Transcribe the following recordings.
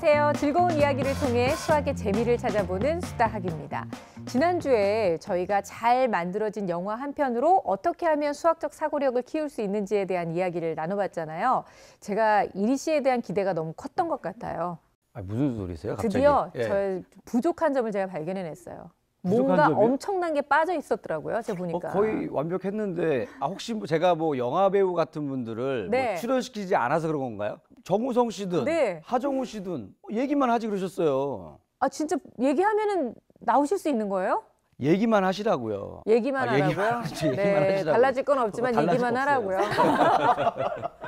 안녕하세요. 즐거운 이야기를 통해 수학의 재미를 찾아보는 수다학입니다. 지난주에 저희가 잘 만들어진 영화 한 편으로 어떻게 하면 수학적 사고력을 키울 수 있는지에 대한 이야기를 나눠봤잖아요. 제가 이리 씨에 대한 기대가 너무 컸던 것 같아요. 무슨 소리세요? 갑자기? 드디어 예. 저의 부족한 점을 제가 발견해냈어요. 뭔가 점이요? 엄청난 게 빠져 있었더라고요. 제가 보니까. 거의 완벽했는데 혹시 제가 영화 배우 같은 분들을 네. 출연시키지 않아서 그런 건가요? 정우성 씨든 네. 하정우 씨든 얘기만 하지 그러셨어요. 아 진짜 얘기하면은 나오실 수 있는 거예요? 얘기만 하시라고요. 얘기만 하라고요? 얘기만 하시지, 얘기만 네, 하시라고요. 달라질 건 없지만 달라질 얘기만 거 하라고요. 없어요.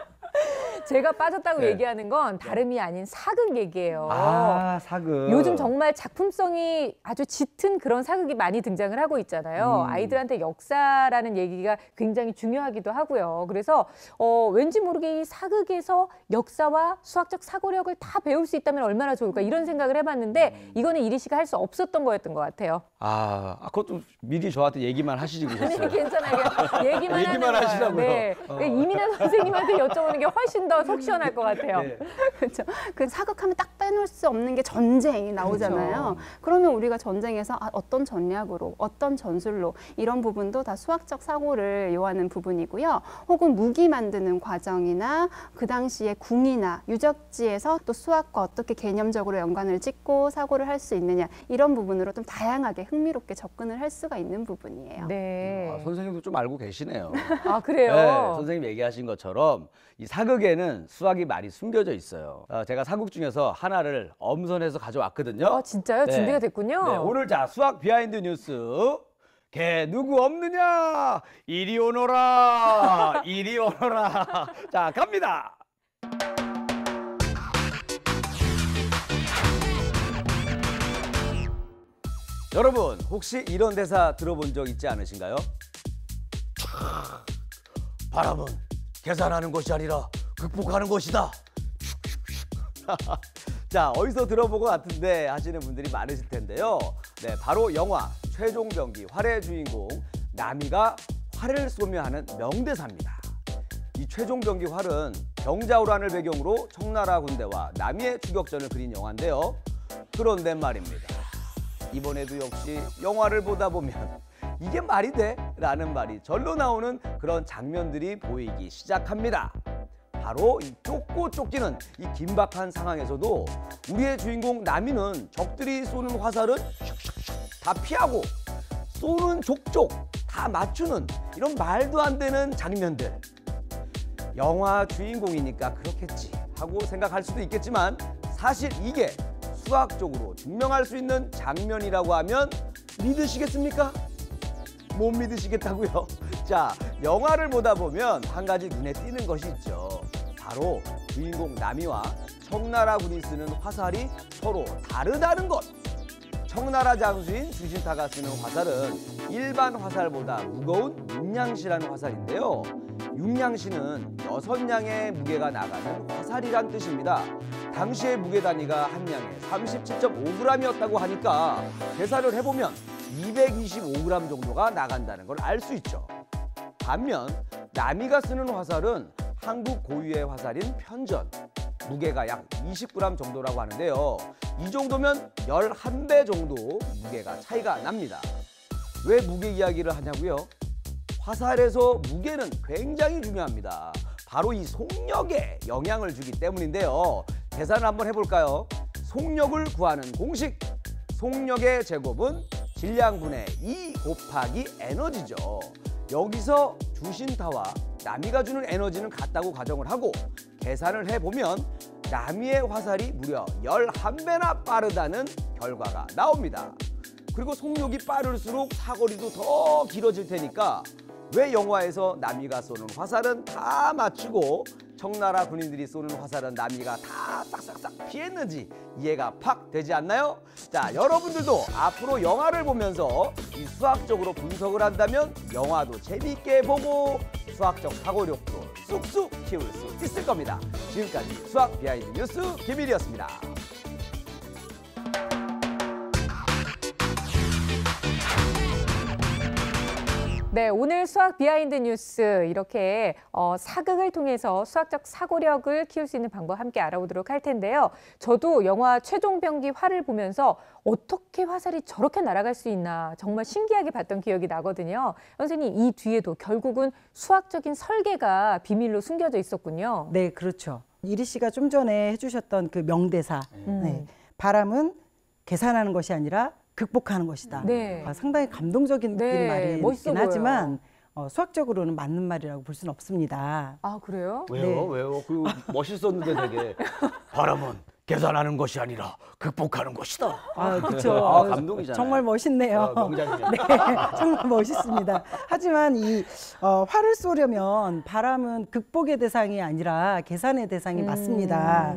제가 빠졌다고 네. 얘기하는 건 다름이 아닌 사극 얘기예요. 사극. 요즘 정말 작품성이 아주 짙은 그런 사극이 많이 등장을 하고 있잖아요. 아이들한테 역사라는 얘기가 굉장히 중요하기도 하고요. 그래서 왠지 모르게 이 사극에서 역사와 수학적 사고력을 다 배울 수 있다면 얼마나 좋을까 이런 생각을 해봤는데 이거는 이리 씨가 할 수 없었던 거였던 것 같아요. 그것도 미리 저한테 얘기만 하시지 그러셨어요. 아니 괜찮아요. 얘기만 하는 거예요. 하시라고요. 네. 이민아 선생님한테 여쭤보는 게 훨씬 더 속 시원할 것 같아요. 네. 그렇죠. 그 사극하면 딱 빼놓을 수 없는 게 전쟁이 나오잖아요. 그러면 우리가 전쟁에서 어떤 전략으로, 어떤 전술로 이런 부분도 다 수학적 사고를 요하는 부분이고요. 혹은 무기 만드는 과정이나 그 당시에 궁이나 유적지에서 또 수학과 어떻게 개념적으로 연관을 짓고 사고를 할 수 있느냐 이런 부분으로 좀 다양하게 흥미롭게 접근을 할 수가 있는 부분이에요. 네. 선생님도 좀 알고 계시네요. 그래요? 네, 선생님 얘기하신 것처럼 이 사극에는 수학이 많이 숨겨져 있어요. 제가 사극 중에서 하나를 엄선해서 가져왔거든요. 진짜요? 네. 준비가 됐군요. 네, 오늘 수학 비하인드 뉴스. 걔 누구 없느냐? 이리 오너라. 이리 오너라. 자, 갑니다. 여러분, 혹시 이런 대사 들어본 적 있지 않으신가요? 바람은 계산하는 것이 아니라 극복하는 것이다. 자, 어디서 들어본 것 같은데 하시는 분들이 많으실 텐데요. 네, 바로 영화 최종병기 활의 주인공 남이가 활을 쏘며 하는 명대사입니다. 이 최종병기 활은 병자호란을 배경으로 청나라 군대와 남이의 추격전을 그린 영화인데요. 그런데 말입니다. 이번에도 역시 영화를 보다 보면 이게 말이 돼? 라는 말이 절로 나오는 그런 장면들이 보이기 시작합니다. 바로 이 쫓고 쫓기는 이 긴박한 상황에서도 우리의 주인공 남이는 적들이 쏘는 화살은 슉슉슉 다 피하고 쏘는 족족 다 맞추는 이런 말도 안 되는 장면들. 영화 주인공이니까 그렇겠지 하고 생각할 수도 있겠지만 사실 이게 수학적으로 증명할 수 있는 장면이라고 하면 믿으시겠습니까? 못 믿으시겠다고요? 자, 영화를 보다 보면 한 가지 눈에 띄는 것이 있죠. 바로 주인공 남이와 청나라 군이 쓰는 화살이 서로 다르다는 것. 청나라 장수인 주신타가 쓰는 화살은 일반 화살보다 무거운 육량시라는 화살인데요. 육량시는 6량의 무게가 나가는 화살이란 뜻입니다. 당시의 무게 단위가 한 량에 37.5g이었다고 하니까 계산을 해보면 225g 정도가 나간다는 걸 알 수 있죠. 반면 남이가 쓰는 화살은 한국 고유의 화살인 편전. 무게가 약 20g 정도라고 하는데요. 이 정도면 11배 정도 무게가 차이가 납니다. 왜 무게 이야기를 하냐고요? 화살에서 무게는 굉장히 중요합니다. 바로 이 속력에 영향을 주기 때문인데요. 계산을 한번 해볼까요? 속력을 구하는 공식. 속력의 제곱은 질량분의 2 곱하기 에너지죠. 여기서 주신타와 남이가 주는 에너지는 같다고 가정을 하고 계산을 해보면 남이의 화살이 무려 11배나 빠르다는 결과가 나옵니다. 그리고 속력이 빠를수록 사거리도 더 길어질 테니까 왜 영화에서 남이가 쏘는 화살은 다 맞추고 청나라 군인들이 쏘는 화살은 남이가 다 싹싹싹 피했는지 이해가 팍 되지 않나요? 자, 여러분들도 앞으로 영화를 보면서 이 수학적으로 분석을 한다면 영화도 재미있게 보고 수학적 사고력도 쑥쑥 키울 수 있을 겁니다. 지금까지 수학 비하인드 뉴스 김일이었습니다. 네, 오늘 수학 비하인드 뉴스 이렇게 사극을 통해서 수학적 사고력을 키울 수 있는 방법 함께 알아보도록 할 텐데요. 저도 영화 최종병기 활을 보면서 어떻게 화살이 저렇게 날아갈 수 있나 정말 신기하게 봤던 기억이 나거든요. 선생님, 이 뒤에도 결국은 수학적인 설계가 비밀로 숨겨져 있었군요. 네, 그렇죠. 이리 씨가 좀 전에 해주셨던 그 명대사. 네. 바람은 계산하는 것이 아니라 극복하는 것이다. 네. 상당히 감동적인 네, 말이긴 멋있어 보여요. 하지만 수학적으로는 맞는 말이라고 볼 수는 없습니다. 아, 그래요? 왜요? 네. 왜요? 그 멋있었는데 되게 바람은 계산하는 것이 아니라 극복하는 것이다. 그렇죠. 아, 감동이잖아요. 정말 멋있네요. 명장면. 네, 정말 멋있습니다. 하지만 이 활을 쏘려면 바람은 극복의 대상이 아니라 계산의 대상이 맞습니다.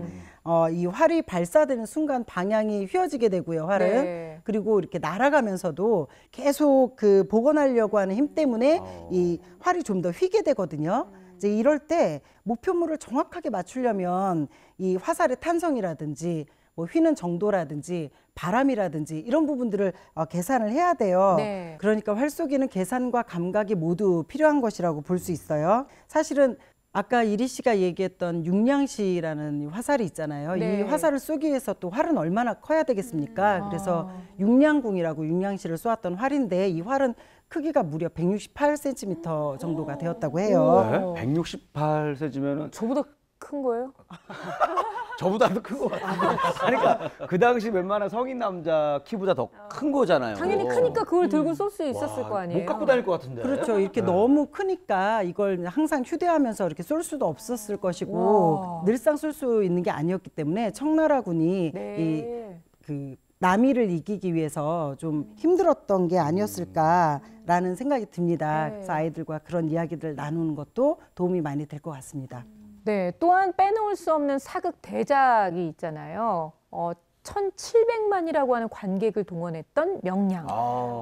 이 활이 발사되는 순간 방향이 휘어지게 되고요, 활은. 네. 그리고 이렇게 날아가면서도 계속 그 복원하려고 하는 힘 때문에 이 활이 좀 더 휘게 되거든요. 이제 이럴 때 목표물을 정확하게 맞추려면 이 화살의 탄성이라든지 뭐 휘는 정도라든지 바람이라든지 이런 부분들을 계산을 해야 돼요. 네. 그러니까 활 쏘기는 계산과 감각이 모두 필요한 것이라고 볼 수 있어요. 사실은 아까 이리 씨가 얘기했던 육량시라는 화살이 있잖아요. 네. 이 화살을 쏘기 위해서 또 활은 얼마나 커야 되겠습니까? 그래서 육량궁이라고 육량시를 쏘았던 활인데 이 활은 크기가 무려 168cm 정도가 되었다고 해요. 네? 168cm면은 저보다 큰 거예요? 저보다도 큰 것 같아요. 그러니까 그 당시 웬만한 성인 남자 키보다 더 큰 거잖아요. 당연히 크니까 그걸 들고 쏠 수 있었을 거 아니에요? 못 갖고 다닐 것 같은데. 그렇죠. 이렇게 너무 크니까 이걸 항상 휴대하면서 이렇게 쏠 수도 없었을 것이고 와. 늘상 쏠 수 있는 게 아니었기 때문에 청나라군이 네. 그 남이를 이기기 위해서 좀 힘들었던 게 아니었을까라는 생각이 듭니다. 네. 그래서 아이들과 그런 이야기들을 나누는 것도 도움이 많이 될 것 같습니다. 네, 또한 빼놓을 수 없는 사극 대작이 있잖아요. 1,700만이라고 하는 관객을 동원했던 명량.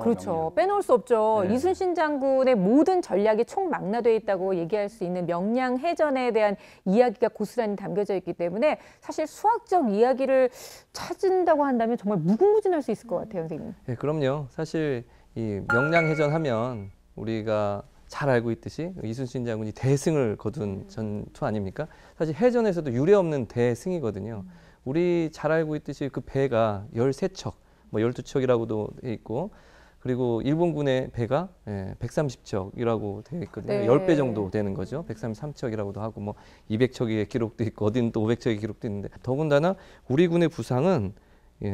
그렇죠. 명량. 빼놓을 수 없죠. 네. 이순신 장군의 모든 전략이 총망라되어 있다고 얘기할 수 있는 명량 해전에 대한 이야기가 고스란히 담겨져 있기 때문에 사실 수학적 이야기를 찾은다고 한다면 정말 무궁무진할 수 있을 것 같아요, 선생님. 네, 그럼요. 사실 이 명량해전 하면 우리가 잘 알고 있듯이 이순신 장군이 대승을 거둔 전투 아닙니까? 사실 해전에서도 유례없는 대승이거든요. 우리 잘 알고 있듯이 그 배가 13척, 뭐 12척이라고도 돼 있고, 그리고 일본군의 배가 130척이라고 되어 있거든요. 네. 10배 정도 되는 거죠. 133척이라고도 하고, 뭐 200척의 기록도 있고, 어디는 또 500척의 기록도 있는데, 더군다나 우리 군의 부상은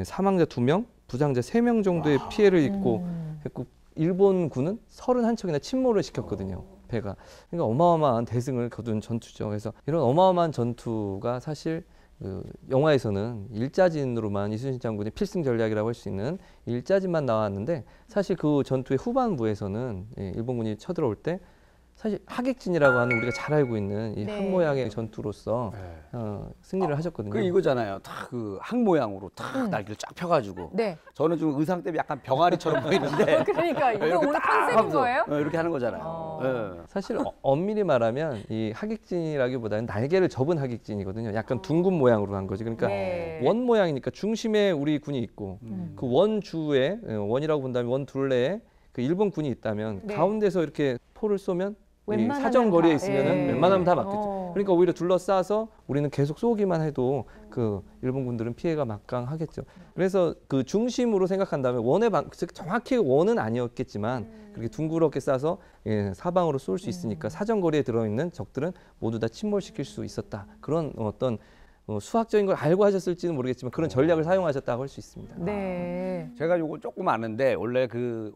사망자 2명, 부상자 3명 정도의 피해를 입고 했고, 일본군은 31척이나 침몰을 시켰거든요. 배가. 그러니까 어마어마한 대승을 거둔 전투죠. 그래서 이런 어마어마한 전투가 사실 그 영화에서는 일자진으로만 이순신 장군의 필승 전략이라고 할 수 있는 일자진만 나왔는데, 사실 그 전투의 후반부에서는 일본군이 쳐들어올 때 사실 하객진이라고 하는 우리가 잘 알고 있는 이 네. 항 모양의 전투로서 승리를 하셨거든요. 그 이거잖아요. 다 그 항 모양으로 딱 날개를 쫙 펴가지고. 네. 저는 좀 의상 때문에 약간 병아리처럼 보이는데. 그러니까 이거 이렇게 오늘 딱 컨셉인 하면서, 거예요? 이렇게 하는 거잖아요. 예. 사실 엄밀히 말하면 이 하객진이라기보다는 날개를 접은 하객진이거든요. 약간 둥근 모양으로 한 거지. 그러니까 네. 원 모양이니까 중심에 우리 군이 있고 그 원주에 원이라고 본다면 원 둘레에 그 일본 군이 있다면 네. 가운데서 이렇게 포를 쏘면 이 웬만하면 사정 거리에 다, 있으면은 예. 웬만하면 다 맞겠죠. 어. 그러니까 오히려 둘러싸서 우리는 계속 쏘기만 해도 그 일본 군들은 피해가 막강하겠죠. 그래서 그 중심으로 생각한다면 원의 즉 정확히 원은 아니었겠지만 그렇게 둥그렇게 싸서 사방으로 쏠 수 있으니까 사정 거리에 들어있는 적들은 모두 다 침몰시킬 수 있었다. 그런 어떤 수학적인 걸 알고 하셨을지는 모르겠지만 그런 전략을 사용하셨다고 할 수 있습니다. 네. 제가 요거 조금 아는데 원래 그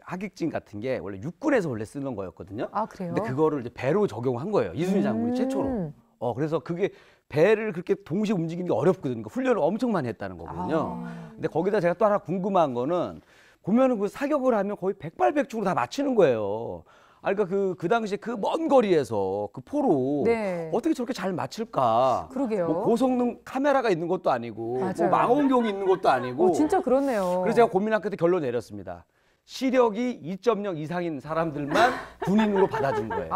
하객진 같은 게 원래 육군에서 원래 쓰는 거였거든요. 아, 그래요? 근데 그거를 이제 배로 적용한 거예요. 이순신 장군이 최초로. 그래서 그게 배를 그렇게 동시에 움직이는 게 어렵거든요. 그러니까 훈련을 엄청 많이 했다는 거거든요. 근데 거기다 제가 또 하나 궁금한 거는 보면은 그 사격을 하면 거의 백발백중으로 다 맞히는 거예요. 그러니까 그 당시에 그 먼 거리에서 그 포로 네. 어떻게 저렇게 잘 맞힐까? 그러게요. 뭐 고성능 카메라가 있는 것도 아니고, 맞아요. 뭐 망원경이 있는 것도 아니고. 진짜 그렇네요. 그래서 제가 고민한 끝에 결론 내렸습니다. 시력이 2.0 이상인 사람들만 군인으로 받아준 거예요.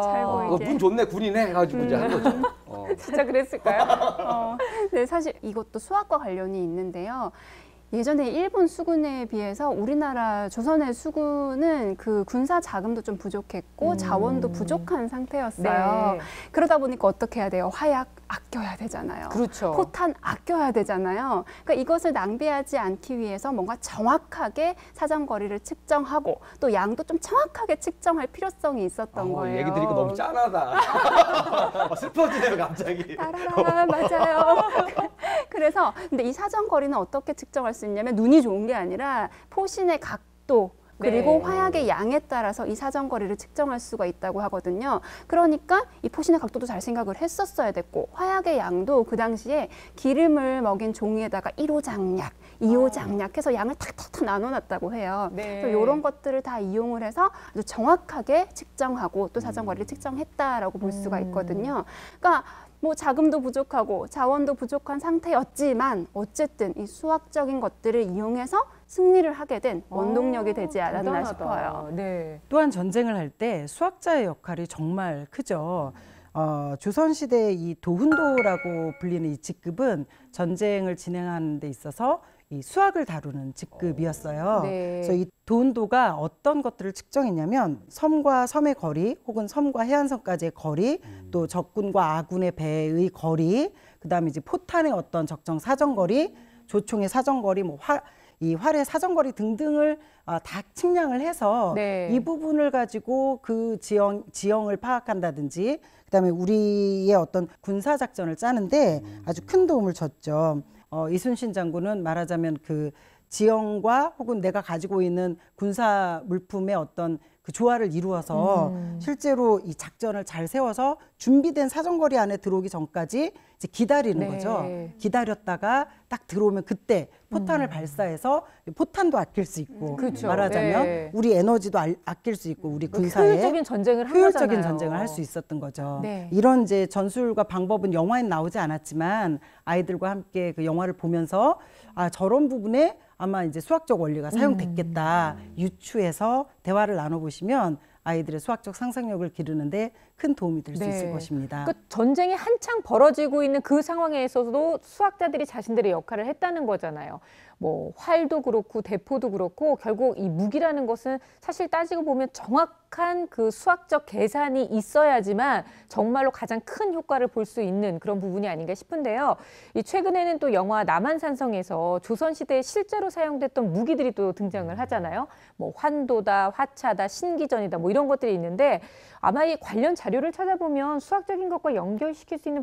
잘 보이게. 문 좋네 군인해 해가지고 이제 한 거죠. 진짜 그랬을까요? 네, 사실 이것도 수학과 관련이 있는데요. 예전에 일본 수군에 비해서 우리나라 조선의 수군은 그 군사 자금도 좀 부족했고 자원도 부족한 상태였어요. 네. 그러다 보니까 어떻게 해야 돼요? 화약 아껴야 되잖아요. 그렇죠. 포탄 아껴야 되잖아요. 그러니까 이것을 낭비하지 않기 위해서 뭔가 정확하게 사정거리를 측정하고 또 양도 좀 정확하게 측정할 필요성이 있었던 거예요. 얘기 들으니까 너무 짠하다. 슬퍼지네요, 갑자기. 따라라 맞아요. 그래서 근데 이 사정거리는 어떻게 측정할 수 있냐면 눈이 좋은 게 아니라 포신의 각도 그리고 네. 화약의 양에 따라서 이 사정거리를 측정할 수가 있다고 하거든요. 그러니까 이 포신의 각도도 잘 생각을 했었어야 됐고 화약의 양도 그 당시에 기름을 먹인 종이에다가 1호 장약, 2호 장약 해서 양을 탁탁탁 나눠놨다고 해요. 네. 그래서 이런 것들을 다 이용을 해서 아주 정확하게 측정하고 또 사정거리를 측정했다라고 볼 수가 있거든요. 그러니까 뭐 자금도 부족하고 자원도 부족한 상태였지만 어쨌든 이 수학적인 것들을 이용해서 승리를 하게 된 원동력이 되지 않았나 대단하다. 싶어요. 네. 또한 전쟁을 할 때 수학자의 역할이 정말 크죠. 조선시대의 이 도훈도라고 불리는 이 직급은 전쟁을 진행하는 데 있어서 이 수학을 다루는 직급이었어요. 네. 그래서 이 도훈도가 어떤 것들을 측정했냐면 섬과 섬의 거리 혹은 섬과 해안선까지의 거리 또 적군과 아군의 배의 거리 그다음에 이제 포탄의 어떤 적정 사정거리 조총의 사정거리 이 활의 사정거리 등등을 다 측량을 해서 네. 이 부분을 가지고 그 지형을 파악한다든지 그다음에 우리의 어떤 군사 작전을 짜는데 아주 큰 도움을 줬죠. 이순신 장군은 말하자면 그 지형과 혹은 내가 가지고 있는 군사 물품의 어떤 그 조화를 이루어서 실제로 이 작전을 잘 세워서 준비된 사정거리 안에 들어오기 전까지 이제 기다리는 네. 거죠. 기다렸다가 딱 들어오면 그때 포탄을 발사해서 포탄도 아낄 수 있고 그렇죠. 말하자면 네. 우리 에너지도 아낄 수 있고 우리 군사에 효율적인 전쟁을 한 효율적인 거잖아요. 전쟁을 할 수 있었던 거죠. 네. 이런 이제 전술과 방법은 영화엔 나오지 않았지만 아이들과 함께 그 영화를 보면서 저런 부분에 아마 이제 수학적 원리가 사용됐겠다 유추해서 대화를 나눠보시면 아이들의 수학적 상상력을 기르는데 큰 도움이 될 수 네. 있을 것입니다. 그 전쟁이 한창 벌어지고 있는 그 상황에서도 수학자들이 자신들의 역할을 했다는 거잖아요. 뭐 활도 그렇고 대포도 그렇고 결국 이 무기라는 것은 사실 따지고 보면 정확한 그 수학적 계산이 있어야지만 정말로 가장 큰 효과를 볼 수 있는 그런 부분이 아닌가 싶은데요. 이 최근에는 또 영화 남한산성에서 조선시대에 실제로 사용됐던 무기들이 또 등장을 하잖아요. 뭐 환도다, 화차다, 신기전이다 뭐 이런 것들이 있는데 아마 이 관련 자료를 찾아보면 수학적인 것과 연결시킬 수 있는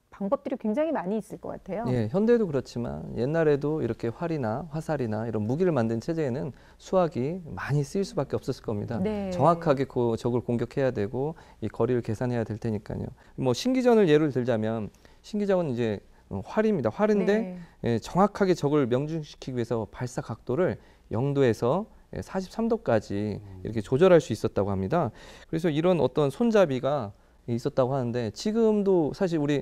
방법들이 굉장히 많이 있을 것 같아요. 예, 현대도 그렇지만 옛날에도 이렇게 활이나 화살이나 이런 무기를 만든 체제에는 수학이 많이 쓰일 수밖에 없었을 겁니다. 네. 정확하게 그 적을 공격해야 되고 이 거리를 계산해야 될 테니까요. 뭐 신기전을 예를 들자면 신기전은 이제 활입니다. 활인데 네. 정확하게 적을 명중시키기 위해서 발사 각도를 0도에서 43도까지 이렇게 조절할 수 있었다고 합니다. 그래서 이런 어떤 손잡이가 있었다고 하는데 지금도 사실 우리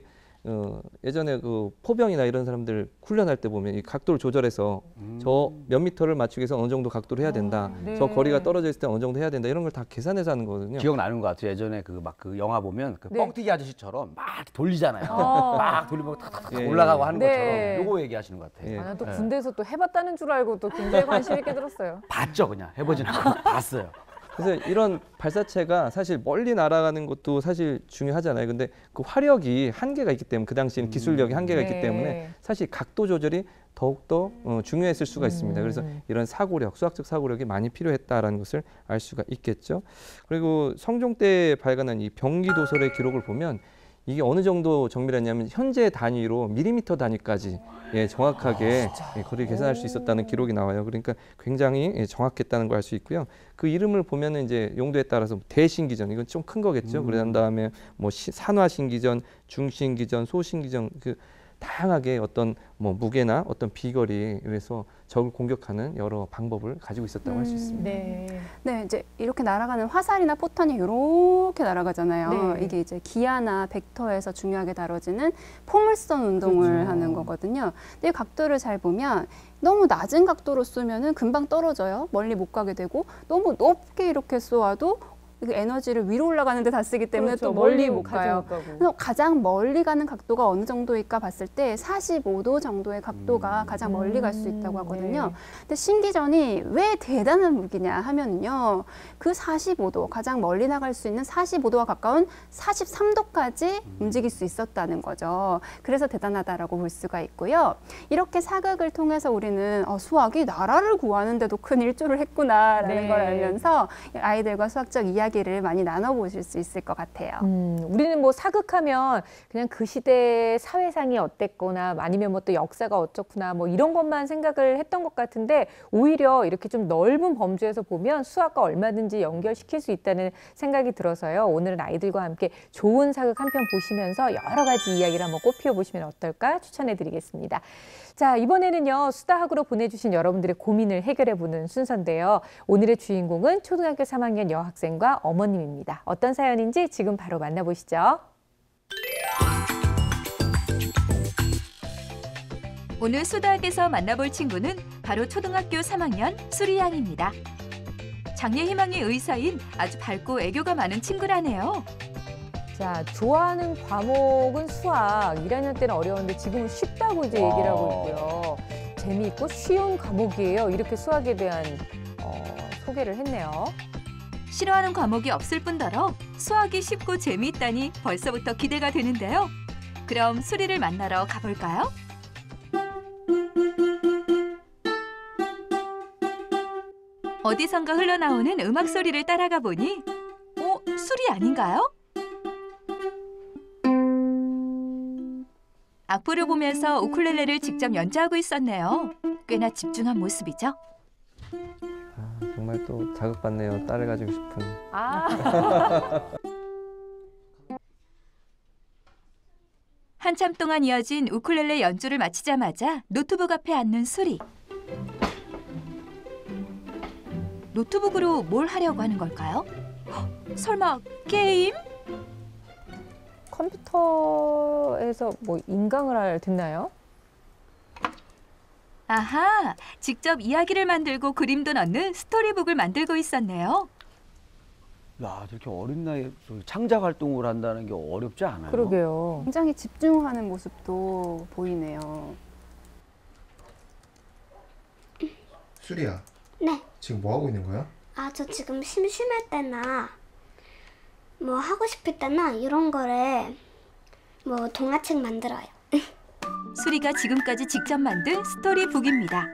예전에 그 포병이나 이런 사람들 훈련할 때 보면 이 각도를 조절해서 저 몇 미터를 맞추기 위해서 어느 정도 각도를 해야 된다. 네. 저 거리가 떨어져 있을 때 어느 정도 해야 된다. 이런 걸 다 계산해서 하는 거거든요. 기억나는 것 같아요. 예전에 그 영화 보면 그 네. 뻥튀기 아저씨처럼 막 돌리잖아요. 어. 막 돌리면 탁탁탁 예. 올라가고 하는 네. 것처럼 요거 얘기하시는 것 같아요. 예. 아, 또 네. 군대에서 또 해봤다는 줄 알고 또 굉장히 관심 있게 들었어요. 봤죠, 그냥 해보진 않고 봤어요. 그래서 이런 발사체가 사실 멀리 날아가는 것도 사실 중요하잖아요. 근데 그 화력이 한계가 있기 때문에 그 당시에는 기술력이 한계가 네. 있기 때문에 사실 각도 조절이 더욱더 중요했을 수가 있습니다. 그래서 이런 사고력, 수학적 사고력이 많이 필요했다라는 것을 알 수가 있겠죠. 그리고 성종 때 발간한 이 병기도설의 기록을 보면 이게 어느 정도 정밀했냐면 현재 단위로 밀리미터 단위까지 정확하게 거리 계산할 수 있었다는 기록이 나와요. 그러니까 굉장히 정확했다는 걸 알 수 있고요. 그 이름을 보면은 이제 용도에 따라서 대신기전 이건 좀 큰 거겠죠. 그런 다음에 뭐 산화신기전, 중신기전, 소신기전 그 다양하게 어떤 뭐 무게나 어떤 비거리에 의해서 적을 공격하는 여러 방법을 가지고 있었다고 할 수 있습니다. 네. 네, 이제 이렇게 날아가는 화살이나 포탄이 이렇게 날아가잖아요. 네. 이게 이제 기아나 벡터에서 중요하게 다뤄지는 포물선 운동을 그렇죠. 하는 거거든요. 근데 이 각도를 잘 보면 너무 낮은 각도로 쏘면은 금방 떨어져요. 멀리 못 가게 되고 너무 높게 이렇게 쏘아도 그 에너지를 위로 올라가는 데 다 쓰기 때문에 그렇죠. 또 멀리 못 가요. 가지 못 가고. 그래서 가장 멀리 가는 각도가 어느 정도일까 봤을 때 45도 정도의 각도가 가장 멀리 갈 수 있다고 하거든요. 네. 근데 신기전이 왜 대단한 무기냐 하면요. 그 45도, 가장 멀리 나갈 수 있는 45도와 가까운 43도까지 움직일 수 있었다는 거죠. 그래서 대단하다라고 볼 수가 있고요. 이렇게 사극을 통해서 우리는 수학이 나라를 구하는데도 큰 일조를 했구나라는 네. 걸 알면서 아이들과 수학적 이야기를 많이 나눠보실 수 있을 것 같아요. 우리는 뭐 사극하면 그냥 그 시대의 사회상이 어땠거나 아니면 뭐 또 역사가 어쩌구나 뭐 이런 것만 생각을 했던 것 같은데 오히려 이렇게 좀 넓은 범주에서 보면 수학과 얼마든지 연결시킬 수 있다는 생각이 들어서요. 오늘은 아이들과 함께 좋은 사극 한 편 보시면서 여러 가지 이야기를 한번 꽃피워 보시면 어떨까 추천해 드리겠습니다. 자, 이번에는요. 수다학으로 보내주신 여러분들의 고민을 해결해보는 순서인데요. 오늘의 주인공은 초등학교 3학년 여학생과 어머님입니다. 어떤 사연인지 지금 바로 만나보시죠. 오늘 수다학에서 만나볼 친구는 바로 초등학교 3학년 수리 양입니다. 장래희망의 의사인 아주 밝고 애교가 많은 친구라네요. 자, 좋아하는 과목은 수학. 1학년 때는 어려웠는데 지금은 쉽다고 이제 얘기를 하고 있고요. 재미있고 쉬운 과목이에요. 이렇게 수학에 대한 소개를 했네요. 싫어하는 과목이 없을 뿐더러 수학이 쉽고 재미있다니 벌써부터 기대가 되는데요. 그럼 수리를 만나러 가볼까요? 어디선가 흘러나오는 음악 소리를 따라가 보니 수리 아닌가요? 악보를 보면서 우쿨렐레를 직접 연주하고 있었네요. 꽤나 집중한 모습이죠. 아, 정말 또 자극받네요. 딸을 가지고 싶은. 한참 동안 이어진 우쿨렐레 연주를 마치자마자 노트북 앞에 앉는 수리. 노트북으로 뭘 하려고 하는 걸까요? 설마 게임? 컴퓨터에서 뭐 인강을 듣나요? 아하, 직접 이야기를 만들고 그림도 넣는 스토리북을 만들고 있었네요. 야, 저렇게 어린 나이에 창작 활동을 한다는 게 어렵지 않아요? 그러게요. 굉장히 집중하는 모습도 보이네요. 수리야, 네. 지금 뭐 하고 있는 거야? 아, 저 지금 심심할 때나 뭐 하고 싶을 때나 이런 거를 뭐 동화책 만들어요. 수리가 지금까지 직접 만든 스토리북입니다.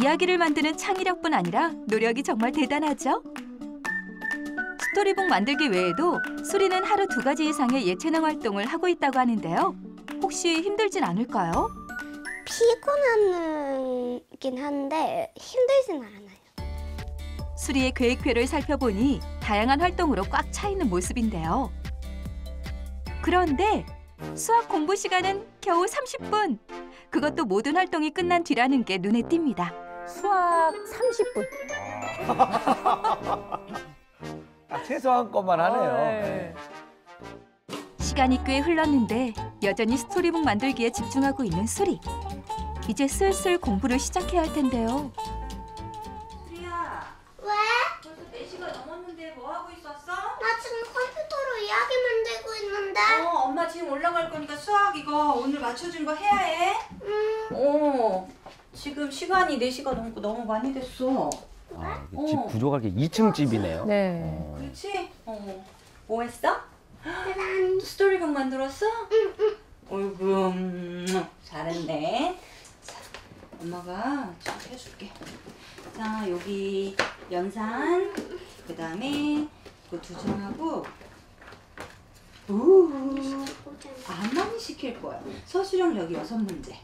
이야기를 만드는 창의력뿐 아니라 노력이 정말 대단하죠? 스토리북 만들기 외에도 수리는 하루 2가지 이상의 예체능 활동을 하고 있다고 하는데요. 혹시 힘들진 않을까요? 피곤하긴 한데 힘들진 않아요. 수리의 계획표를 살펴보니 다양한 활동으로 꽉 차 있는 모습인데요. 그런데 수학 공부 시간은 겨우 30분. 그것도 모든 활동이 끝난 뒤라는 게 눈에 띕니다. 수학 30분. 최소한 것만 하네요. 네. 시간이 꽤 흘렀는데 여전히 스토리북 만들기에 집중하고 있는 수리. 이제 슬슬 공부를 시작해야 할 텐데요. 수리야. 왜? 벌써 4시가 넘었는데 뭐 하고 있었어? 나 지금 컴퓨터로 이야기 만들고 있는데. 엄마 지금 올라갈 거니까 수학 이거 오늘 맞춰준 거 해야 해. 지금 시간이 4시가 넘고 너무 많이 됐어. 아, 집 구조가 이렇게 2층 집이네요. 네. 그렇지? 뭐 했어? 난 스토리북 만들었어? 응. 어이구, 잘했네. 자, 엄마가 좀 해줄게. 자, 여기 연산, 그 다음에 그 2장하고 안 많이 시킬 거야. 서술형 여기 6문제.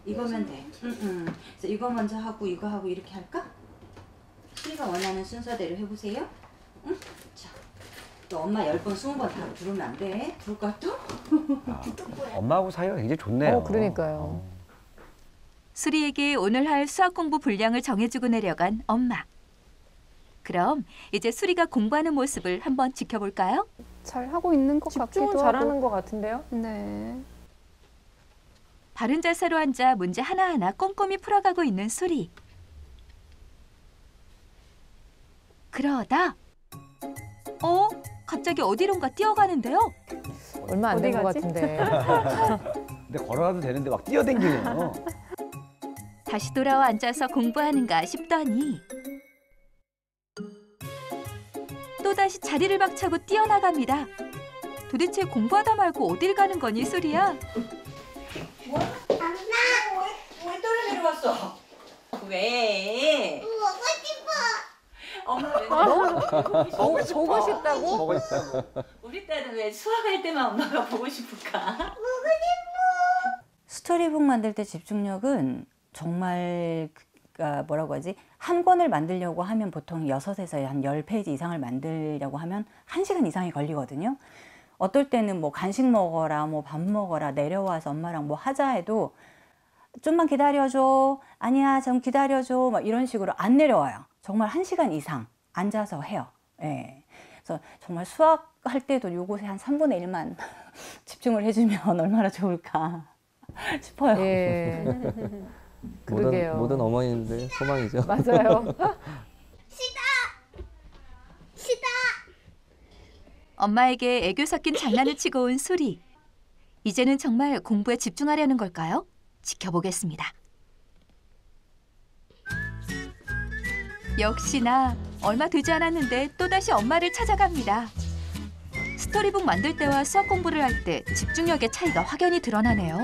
이거면 돼. 그래서 이거 먼저 하고 이거 하고 이렇게 할까? 수리가 원하는 순서대로 해보세요. 응? 자, 또 엄마 10번, 20번 다 부르면 안 돼. 부를까 또? 엄마하고 사이가 굉장히 좋네요. 그러니까요. 수리에게 오늘 할 수학 공부 분량을 정해주고 내려간 엄마. 그럼 이제 수리가 공부하는 모습을 한번 지켜볼까요? 잘 하고 있는 것 집중은 같기도 잘하는 하고. 것 같은데요? 네. 바른 자세로 앉아 문제 하나하나 꼼꼼히 풀어가고 있는 수리. 그러다 갑자기 어디론가 뛰어가는데요. 얼마 안 된 것 가지? 같은데. 근데 걸어가도 되는데 막 뛰어댕기네요. 다시 돌아와 앉아서 공부하는가 싶더니 또다시 자리를 박차고 뛰어나갑니다. 도대체 공부하다 말고 어딜 가는 거니, 수리야? 왜 떨어 내려왔어? 왜? 먹고 싶어. 엄마 왜 보고 싶다고? 보고 싶다고. 우리 딸은 왜 수학할 때만 엄마가 보고 싶을까? 스토리북 만들 때 집중력은 정말 뭐라고 하지? 한 권을 만들려고 하면 보통 6에서 한 10페이지 이상을 만들려고 하면 1시간 이상이 걸리거든요. 어떨 때는 뭐 간식 먹어라, 뭐 밥 먹어라, 내려와서 엄마랑 뭐 하자 해도 좀만 기다려줘, 아니야 좀 기다려줘, 막 이런 식으로 안 내려와요. 정말 1시간 이상 앉아서 해요. 예. 그래서 정말 수학할 때도 요것에 한 3분의 1만 집중을 해주면 얼마나 좋을까 싶어요. 예. 그러게요. 모든 어머니들의 소망이죠. 맞아요. 시다. 엄마에게 애교 섞인 장난을 치고 온 수리. 이제는 정말 공부에 집중하려는 걸까요? 지켜보겠습니다. 역시나 얼마 되지 않았는데 또다시 엄마를 찾아갑니다. 스토리북 만들 때와 수학 공부를 할 때 집중력의 차이가 확연히 드러나네요.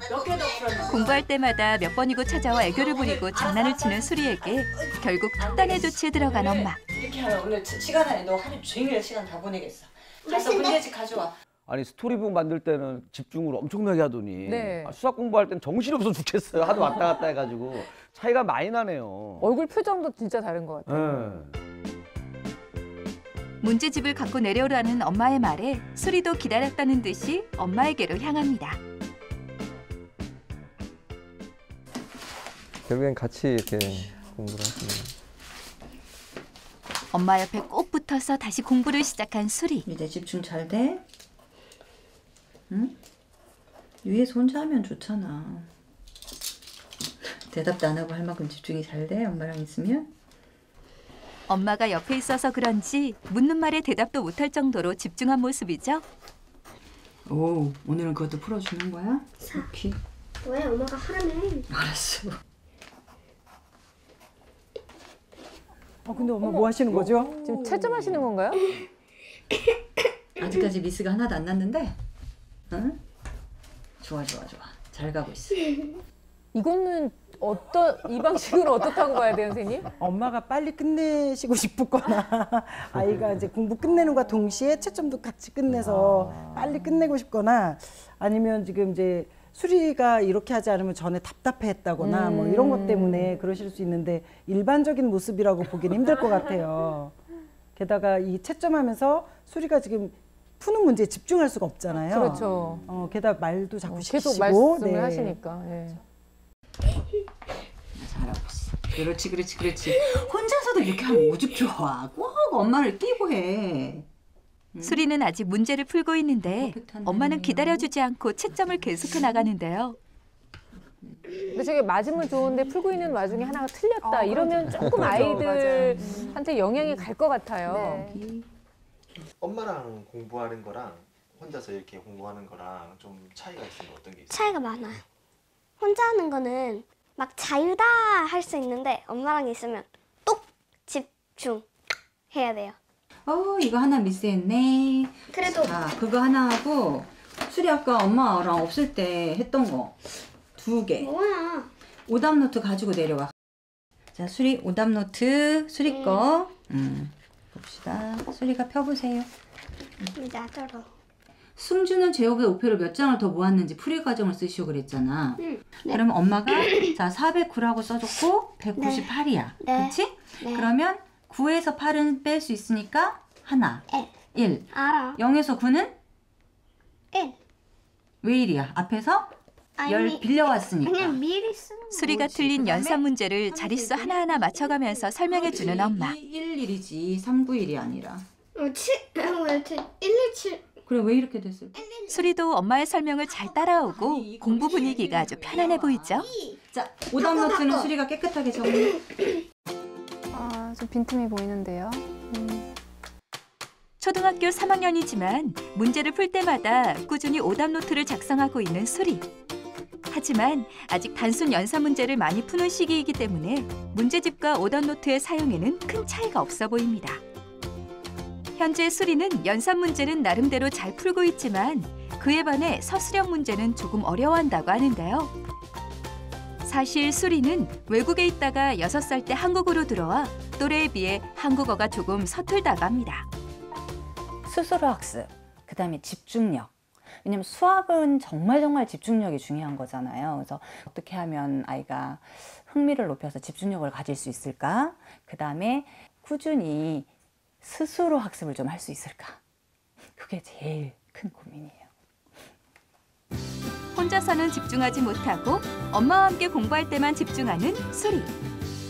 몇 개 더 풀었나? 공부할 때마다 몇 번이고 찾아와 애교를 부리고 장난을 치는 수리에게 결국 특단의 조치에 들어간 엄마. 이렇게 하면 오늘 시간 안에 너 하루 종일 시간 다 보내겠어. 가서 문제집 가져와. 아니 스토리북 만들 때는 집중을 엄청나게 하더니 네. 수학 공부할 땐 정신없어 죽겠어요. 하도 왔다 갔다 해가지고 차이가 많이 나네요. 얼굴 표정도 진짜 다른 것 같아요. 네. 문제집을 갖고 내려오라는 엄마의 말에 수리도 기다렸다는 듯이 엄마에게로 향합니다. 결국엔 같이 이렇게 공부를 하시네요. 엄마 옆에 꼭 붙어서 다시 공부를 시작한 수리. 이제 집중 잘 돼? 응? 위에서 혼자 하면 좋잖아. 대답도 안 하고 할 만큼 집중이 잘 돼? 엄마랑 있으면? 엄마가 옆에 있어서 그런지 묻는 말에 대답도 못할 정도로 집중한 모습이죠. 오, 오늘은 그것도 풀어주는 거야? 오케이. 왜 엄마가 하라며? 알았어. 근데 엄마 뭐 하시는 거죠? 지금 채점하시는 건가요? 아직까지 미스가 하나도 안 났는데? 응? 좋아. 잘 가고 있어. 이거는 이 방식으로 어떻다고 봐야 돼요, 선생님? 엄마가 빨리 끝내시고 싶거나 아이가 이제 공부 끝내는 것과 동시에 채점도 같이 끝내서 빨리 끝내고 싶거나 아니면 지금 이제 수리가 이렇게 하지 않으면 전에 답답해했다거나 뭐 이런 것 때문에 그러실 수 있는데 일반적인 모습이라고 보기는 힘들 것 같아요. 게다가 이 채점하면서 수리가 지금 푸는 문제에 집중할 수가 없잖아요. 그렇죠. 게다가 말도 자꾸 계속 시키시고 말씀을 하시니까. 예. 잘하고 있어. 그렇지. 혼자서도 이렇게 하면 오죽 좋아. 꼭 엄마를 끼고 해. 수리는 아직 문제를 풀고 있는데 퍼펙트한 엄마는 애네요. 기다려주지 않고 채점을 계속해 나가는데요. 근데 저게 맞으면 좋은데 풀고 있는 와중에 하나가 틀렸다. 이러면 조금 아이들한테 영향이 갈 것 같아요. 엄마랑 공부하는 거랑 혼자서 이렇게 공부하는 거랑 좀 차이가 있으면 어떤 게 있어요? 차이가 많아요. 혼자 하는 거는 막 자유다 할 수 있는데 엄마랑 있으면 똑 집중해야 돼요. 이거 하나 미스했네. 그래도 자, 그거 하나 하고 수리 아까 엄마랑 없을 때 했던 거 2개. 뭐야? 오답 노트 가지고 내려와. 자, 수리 오답 노트 수리 거. 봅시다. 수리가 펴보세요. 나더러. 승주는 제곱의 우표를 몇 장을 더 모았는지 풀이 과정을 쓰시오 그랬잖아. 그러면 엄마가 자 409라고 써줬고 198이야. 네. 그렇지? 네. 그러면 9에서 8은 뺄 수 있으니까 하나. 1. 알아. 0에서 9는 1. 왜 1이야? 앞에서 10 빌려왔으니까. 그냥 미리 쓰는 거. 수리가 틀린 연산 문제를 자릿수 하나하나 맞춰가면서 설명해주는 엄마. 111이지 391이 아니라. 117. 그래 왜 이렇게 됐을까? 수리도 엄마의 설명을 잘 따라오고 공부 분위기가 아주 편안해 보이죠? 자 오답 노트는 수리가 깨끗하게 정리. 좀 빈틈이 보이는데요. 초등학교 3학년이지만 문제를 풀 때마다 꾸준히 오답 노트를 작성하고 있는 수리. 하지만 아직 단순 연산 문제를 많이 푸는 시기이기 때문에 문제집과 오답 노트의 사용에는 큰 차이가 없어 보입니다. 현재 수리는 연산 문제는 나름대로 잘 풀고 있지만 그에 반해 서술형 문제는 조금 어려워한다고 하는데요. 사실 수리는 외국에 있다가 6살 때 한국으로 들어와 또래에 비해 한국어가 조금 서툴다고 합니다. 스스로 학습, 그다음에 집중력. 왜냐면 수학은 정말 집중력이 중요한 거잖아요. 그래서 어떻게 하면 아이가 흥미를 높여서 집중력을 가질 수 있을까? 그다음에 꾸준히 스스로 학습을 좀 할 수 있을까? 그게 제일 큰 고민이에요. 혼자서는 집중하지 못하고 엄마와 함께 공부할 때만 집중하는 수리.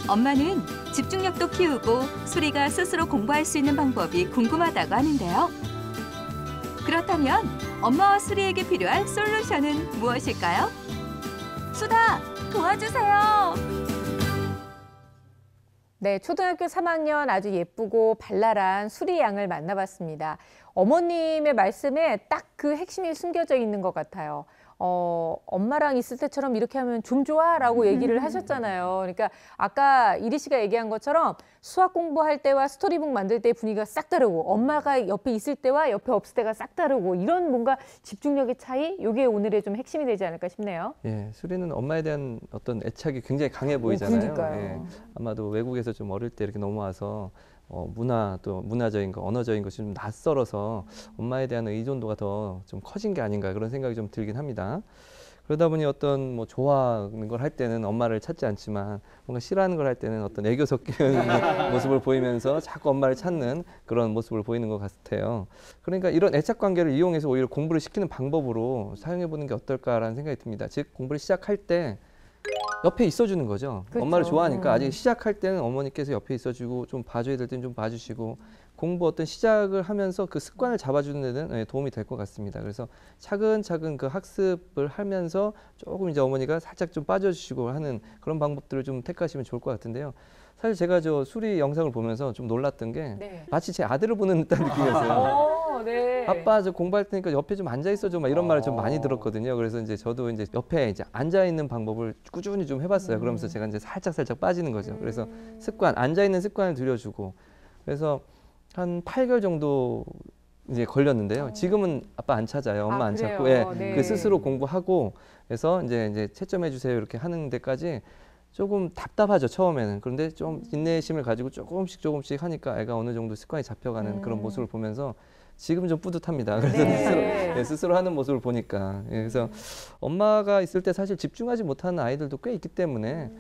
엄마는 집중력도 키우고 수리가 스스로 공부할 수 있는 방법이 궁금하다고 하는데요. 그렇다면 엄마와 수리에게 필요한 솔루션은 무엇일까요? 수다, 도와주세요. 네, 초등학교 3학년 아주 예쁘고 발랄한 수리 양을 만나봤습니다. 어머님의 말씀에 딱 그 핵심이 숨겨져 있는 것 같아요. 엄마랑 있을 때처럼 이렇게 하면 좀 좋아 라고 얘기를 하셨잖아요. 그러니까 아까 이리 씨가 얘기한 것처럼 수학 공부할 때와 스토리북 만들 때 분위기가 싹 다르고 엄마가 옆에 있을 때와 옆에 없을 때가 싹 다르고 이런 뭔가 집중력의 차이? 이게 오늘의 좀 핵심이 되지 않을까 싶네요. 예, 수리는 엄마에 대한 어떤 애착이 굉장히 강해 보이잖아요. 그러니까요. 예, 아마도 외국에서 좀 어릴 때 이렇게 넘어와서 문화 또 문화적인 거, 언어적인 것이 좀 낯설어서 엄마에 대한 의존도가 더 좀 커진 게 아닌가 그런 생각이 좀 들긴 합니다. 그러다 보니 어떤 뭐 좋아하는 걸 할 때는 엄마를 찾지 않지만 뭔가 싫어하는 걸 할 때는 어떤 애교 섞인 모습을 보이면서 자꾸 엄마를 찾는 그런 모습을 보이는 것 같아요. 그러니까 이런 애착 관계를 이용해서 오히려 공부를 시키는 방법으로 사용해 보는 게 어떨까라는 생각이 듭니다. 즉 공부를 시작할 때 옆에 있어주는 거죠. 그렇죠. 엄마를 좋아하니까 아직 시작할 때는 어머니께서 옆에 있어주고 좀 봐줘야 될 때는 좀 봐주시고 공부 어떤 시작을 하면서 그 습관을 잡아주는 데는 도움이 될 것 같습니다. 그래서 차근차근 그 학습을 하면서 조금 이제 어머니가 살짝 좀 빠져주시고 하는 그런 방법들을 좀 택하시면 좋을 것 같은데요. 사실 제가 저 수리 영상을 보면서 좀 놀랐던 게 네. 마치 제 아들을 보는 듯한 느낌이었어요. 네. 아빠 저 공부할 테니까 옆에 좀 앉아 있어줘 막 이런 말을 좀 많이 들었거든요. 그래서 이제 저도 이제 옆에 이제 앉아 있는 방법을 꾸준히 좀 해봤어요. 그러면서 제가 이제 살짝 빠지는 거죠. 그래서 습관, 앉아 있는 습관을 들여주고 그래서 한 8개월 정도 이제 걸렸는데요. 지금은 아빠 안 찾아요. 엄마 안 찾고, 예, 네. 그 스스로 공부하고 해서 이제 채점해 주세요 이렇게 하는 데까지 조금 답답하죠 처음에는. 그런데 좀 인내심을 가지고 조금씩 하니까 애가 어느 정도 습관이 잡혀가는 그런 모습을 보면서 지금 좀 뿌듯합니다. 그래서 네. 스스로 하는 모습을 보니까. 예, 그래서 엄마가 있을 때 사실 집중하지 못하는 아이들도 꽤 있기 때문에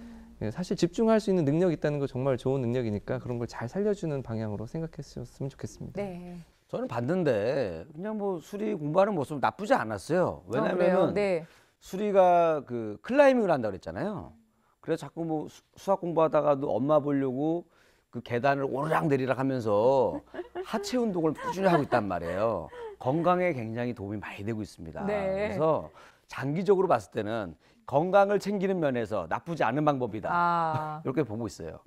예, 사실 집중할 수 있는 능력이 있다는 거 정말 좋은 능력이니까 그런 걸 잘 살려주는 방향으로 생각했으면 좋겠습니다. 네. 저는 봤는데 그냥 뭐 수리 공부하는 모습 나쁘지 않았어요. 그래요? 왜냐면은 네. 수리가 그 클라이밍을 한다고 그랬잖아요. 그래서 자꾸 뭐 수학 공부하다가도 엄마 보려고 그 계단을 오르락 내리락 하면서 하체 운동을 꾸준히 하고 있단 말이에요. 건강에 굉장히 도움이 많이 되고 있습니다. 네. 그래서 장기적으로 봤을 때는 건강을 챙기는 면에서 나쁘지 않은 방법이다. 아, 이렇게 보고 있어요.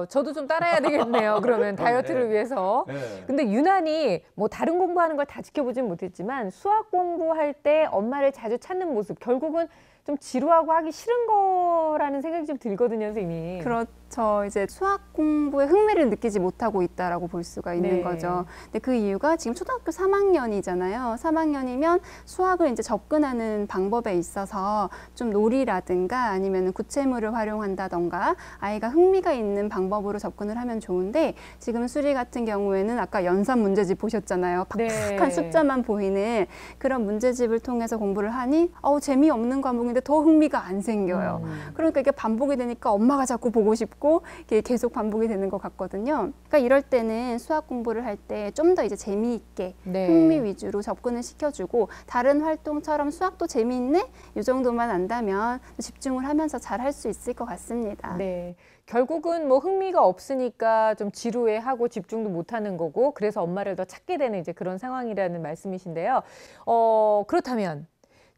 저도 좀 따라야 되겠네요. 그러면 다이어트를 위해서. 네. 근데 유난히 뭐 다른 공부하는 걸 다 지켜보진 못했지만 수학 공부할 때 엄마를 자주 찾는 모습 결국은 좀 지루하고 하기 싫은 거라는 생각이 좀 들거든요, 선생님. 그렇죠. 이제 수학 공부에 흥미를 느끼지 못하고 있다라고 볼 수가 있는 네. 거죠. 근데 그 이유가 지금 초등학교 3학년이잖아요. 3학년이면 수학을 이제 접근하는 방법에 있어서 좀 놀이라든가 아니면 구체물을 활용한다던가 아이가 흥미가 있는 방법으로 접근을 하면 좋은데 지금 수리 같은 경우에는 아까 연산 문제집 보셨잖아요. 팍팍한 네. 숫자만 보이는 그런 문제집을 통해서 공부를 하니 재미없는 과목인데 더 흥미가 안 생겨요. 그러니까 이게 반복이 되니까 엄마가 자꾸 보고 싶고 이게 계속 반복이 되는 것 같거든요. 그러니까 이럴 때는 수학 공부를 할 때 좀 더 이제 재미있게 네. 흥미 위주로 접근을 시켜주고 다른 활동처럼 수학도 재미있네? 이 정도만 안다면 집중을 하면서 잘 할 수 있을 것 같습니다. 네. 결국은 뭐 흥미가 없으니까 좀 지루해하고 집중도 못하는 거고 그래서 엄마를 더 찾게 되는 이제 그런 상황이라는 말씀이신데요. 그렇다면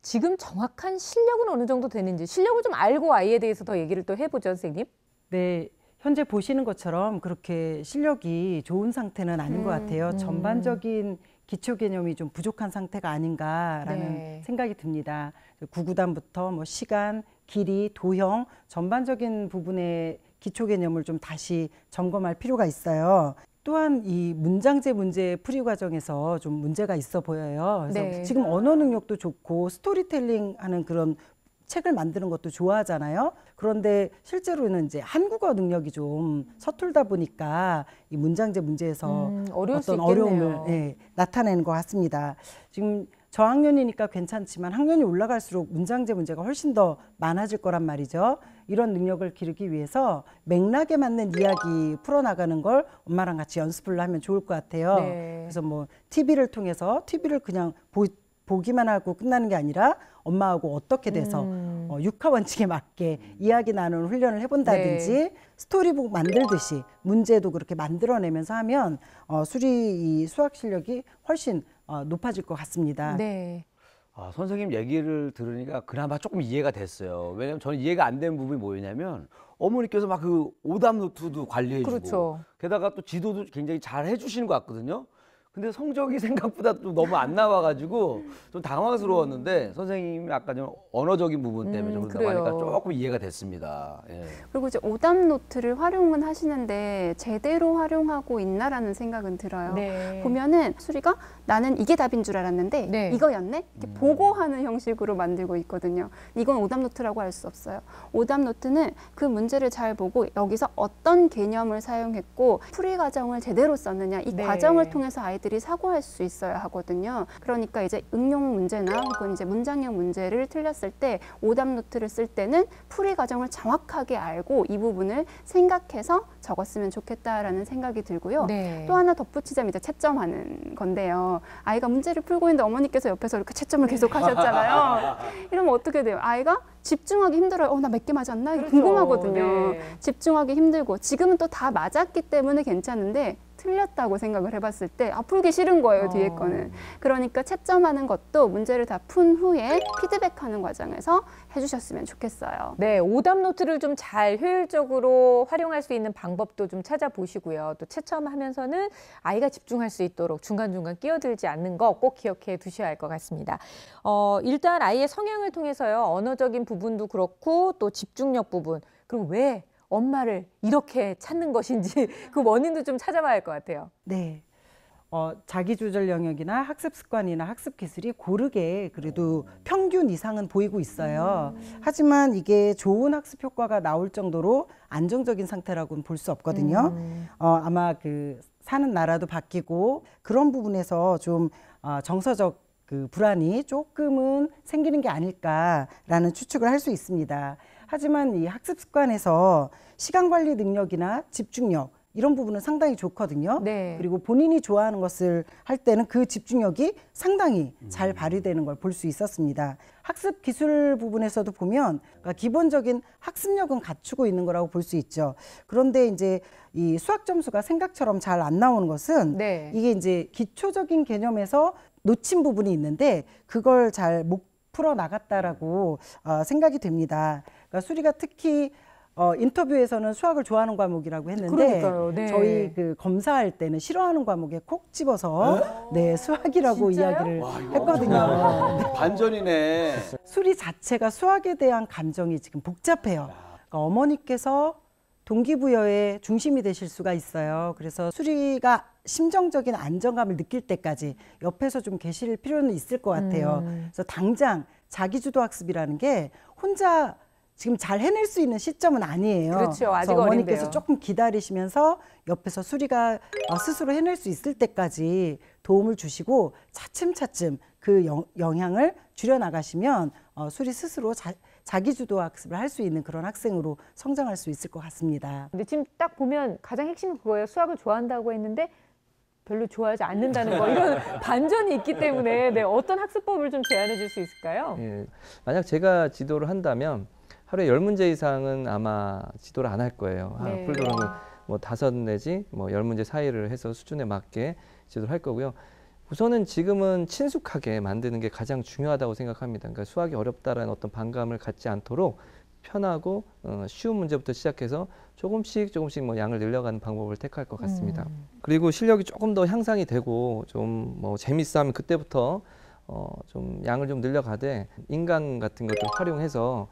지금 정확한 실력은 어느 정도 되는지 실력을 좀 알고 아이에 대해서 더 얘기를 또 해보죠, 선생님. 네, 현재 보시는 것처럼 그렇게 실력이 좋은 상태는 아닌 것 같아요. 전반적인 기초 개념이 좀 부족한 상태가 아닌가라는 네. 생각이 듭니다. 구구단부터 뭐 시간, 길이, 도형 전반적인 부분의 기초 개념을 좀 다시 점검할 필요가 있어요. 또한 이 문장제 문제 풀이 과정에서 좀 문제가 있어 보여요. 그래서 네. 지금 언어 능력도 좋고 스토리텔링 하는 그런 책을 만드는 것도 좋아하잖아요. 그런데 실제로는 이제 한국어 능력이 좀 서툴다 보니까 이 문장제 문제에서 어려울 수 어떤 있겠네요. 어려움을 나타내는 것 같습니다. 지금 저학년이니까 괜찮지만 학년이 올라갈수록 문장제 문제가 훨씬 더 많아질 거란 말이죠. 이런 능력을 기르기 위해서 맥락에 맞는 이야기 풀어나가는 걸 엄마랑 같이 연습을 하면 좋을 것 같아요. 네. 그래서 뭐 TV를 통해서 TV를 그냥 보기만 하고 끝나는 게 아니라 엄마하고 어떻게 돼서 육하 원칙에 맞게 이야기 나누는 훈련을 해본다든지 네. 스토리북 만들듯이 문제도 그렇게 만들어내면서 하면 이 수학 실력이 훨씬 높아질 것 같습니다. 네. 선생님 얘기를 들으니까 그나마 조금 이해가 됐어요. 왜냐면 저는 이해가 안 되는 부분이 뭐였냐면 어머니께서 막 그 오답 노트도 관리해주고 그렇죠. 게다가 또 지도도 굉장히 잘 해주시는 것 같거든요. 근데 성적이 생각보다 좀 너무 안 나와가지고 좀 당황스러웠는데 선생님이 아까 좀 언어적인 부분 때문에 좀 그런다고 그래요. 하니까 조금 이해가 됐습니다. 예. 그리고 이제 오답 노트를 활용은 하시는데 제대로 활용하고 있나라는 생각은 들어요. 네. 보면은 수리가 나는 이게 답인 줄 알았는데 네. 이거였네? 이렇게 보고하는 형식으로 만들고 있거든요. 이건 오답 노트라고 할 수 없어요. 오답 노트는 그 문제를 잘 보고 여기서 어떤 개념을 사용했고 풀이 과정을 제대로 썼느냐 이 네. 과정을 통해서 아이들이 사고할 수 있어야 하거든요. 그러니까 이제 응용 문제나 혹은 이제 문장형 문제를 틀렸을 때 오답 노트를 쓸 때는 풀이 과정을 정확하게 알고 이 부분을 생각해서 적었으면 좋겠다라는 생각이 들고요. 네. 또 하나 덧붙이자면 이제 채점하는 건데요. 아이가 문제를 풀고 있는데 어머니께서 옆에서 이렇게 채점을 계속 하셨잖아요. 이러면 어떻게 돼요? 아이가 집중하기 힘들어요. 나 몇 개 맞았나? 이게 그렇죠. 궁금하거든요. 네. 집중하기 힘들고 지금은 또 다 맞았기 때문에 괜찮은데 틀렸다고 생각을 해봤을 때 풀기 싫은 거예요, 뒤에 거는. 그러니까 채점하는 것도 문제를 다 푼 후에 피드백하는 과정에서 해주셨으면 좋겠어요. 네, 오답 노트를 좀 잘 효율적으로 활용할 수 있는 방법도 좀 찾아보시고요. 또 채점하면서는 아이가 집중할 수 있도록 중간중간 끼어들지 않는 거 꼭 기억해 두셔야 할 것 같습니다. 일단 아이의 성향을 통해서요. 언어적인 부분도 그렇고 또 집중력 부분, 그리고 왜 엄마를 이렇게 찾는 것인지 그 원인도 좀 찾아봐야 할 것 같아요. 네. 자기조절 영역이나 학습 습관이나 학습 기술이 고르게 그래도 평균 이상은 보이고 있어요. 하지만 이게 좋은 학습 효과가 나올 정도로 안정적인 상태라고는 볼 수 없거든요. 아마 그 사는 나라도 바뀌고 그런 부분에서 좀 정서적 그 불안이 조금은 생기는 게 아닐까라는 추측을 할 수 있습니다. 하지만 이 학습 습관에서 시간 관리 능력이나 집중력 이런 부분은 상당히 좋거든요. 네. 그리고 본인이 좋아하는 것을 할 때는 그 집중력이 상당히 잘 발휘되는 걸 볼 수 있었습니다. 학습 기술 부분에서도 보면 그러니까 기본적인 학습력은 갖추고 있는 거라고 볼 수 있죠. 그런데 이제 이 수학 점수가 생각처럼 잘 안 나오는 것은 네. 이게 이제 기초적인 개념에서 놓친 부분이 있는데 그걸 잘 못 풀어 나갔다라고 생각이 됩니다. 그러니까 수리가 특히 인터뷰에서는 수학을 좋아하는 과목이라고 했는데 그러니까요. 네. 저희 그 검사할 때는 싫어하는 과목에 콕 집어서 네 수학이라고 진짜요? 이야기를 와, 이거 했거든요. 반전이네. 수리 자체가 수학에 대한 감정이 지금 복잡해요. 그러니까 어머니께서 동기부여의 중심이 되실 수가 있어요. 그래서 수리가 심정적인 안정감을 느낄 때까지 옆에서 좀 계실 필요는 있을 것 같아요. 그래서 당장 자기주도 학습이라는 게 혼자 지금 잘 해낼 수 있는 시점은 아니에요. 그렇죠. 아직 그래서 어머니께서 어린데요. 조금 기다리시면서 옆에서 수리가 스스로 해낼 수 있을 때까지 도움을 주시고 차츰차츰 그 영향을 줄여나가시면 수리 스스로 자기주도 학습을 할 수 있는 그런 학생으로 성장할 수 있을 것 같습니다. 근데 지금 딱 보면 가장 핵심은 그거예요. 수학을 좋아한다고 했는데 별로 좋아하지 않는다는 거. 이런 반전이 있기 때문에 네, 어떤 학습법을 좀 제안해 줄 수 있을까요? 예, 만약 제가 지도를 한다면 하루에 10문제 이상은 아마 지도를 안 할 거예요. 네. 풀도록은 뭐 5 내지 뭐 10문제 사이를 해서 수준에 맞게 지도를 할 거고요. 우선은 지금은 친숙하게 만드는 게 가장 중요하다고 생각합니다. 그러니까 수학이 어렵다라는 어떤 반감을 갖지 않도록 편하고 쉬운 문제부터 시작해서 조금씩 뭐 양을 늘려가는 방법을 택할 것 같습니다. 그리고 실력이 조금 더 향상이 되고 좀 뭐 재밌어 하면 그때부터 좀 양을 좀 늘려가되 인강 같은 것들 활용해서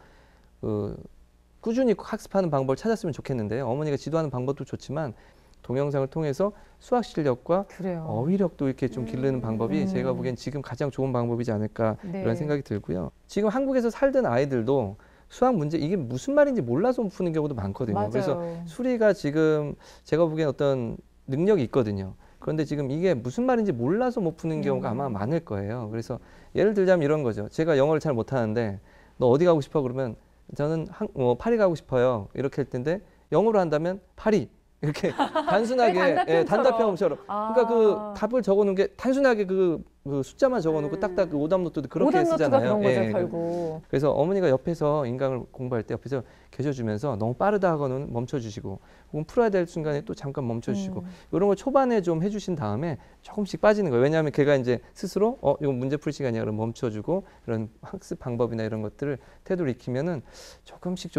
꾸준히 학습하는 방법을 찾았으면 좋겠는데요. 어머니가 지도하는 방법도 좋지만 동영상을 통해서 수학 실력과 그래요. 어휘력도 이렇게 좀 기르는 방법이 제가 보기엔 지금 가장 좋은 방법이지 않을까 네. 이런 생각이 들고요. 지금 한국에서 살던 아이들도 수학 문제 이게 무슨 말인지 몰라서 푸는 경우도 많거든요. 맞아요. 그래서 수리가 지금 제가 보기엔 어떤 능력이 있거든요. 그런데 지금 이게 무슨 말인지 몰라서 못 푸는 경우가 아마 많을 거예요. 그래서 예를 들자면 이런 거죠. 제가 영어를 잘 못하는데 너 어디 가고 싶어? 그러면 저는 파리 가고 싶어요. 이렇게 할 텐데 영어로 한다면 파리. 이렇게 단순하게 단답형처럼. 그러니까 그 답을 적어놓은 게 단순하게 그 숫자만 적어놓고 딱딱 그 오답노트도 그렇게 쓰잖아요. 그런 거죠, 결국. 그래서 어머니가 옆에서 인강을 공부할 때 옆에서 계셔주면서 너무 빠르다 하고는 멈춰주시고 혹은 풀어야 될 순간에 또 잠깐 멈춰주시고 이런 걸 초반에 좀 해주신 다음에 조금씩 빠지는 거예요. 왜냐하면 걔가 이제 스스로 이건 문제 풀 시간이야 그럼 멈춰주고 이런 학습 방법이나 이런 것들을 태도를 익히면은 조금씩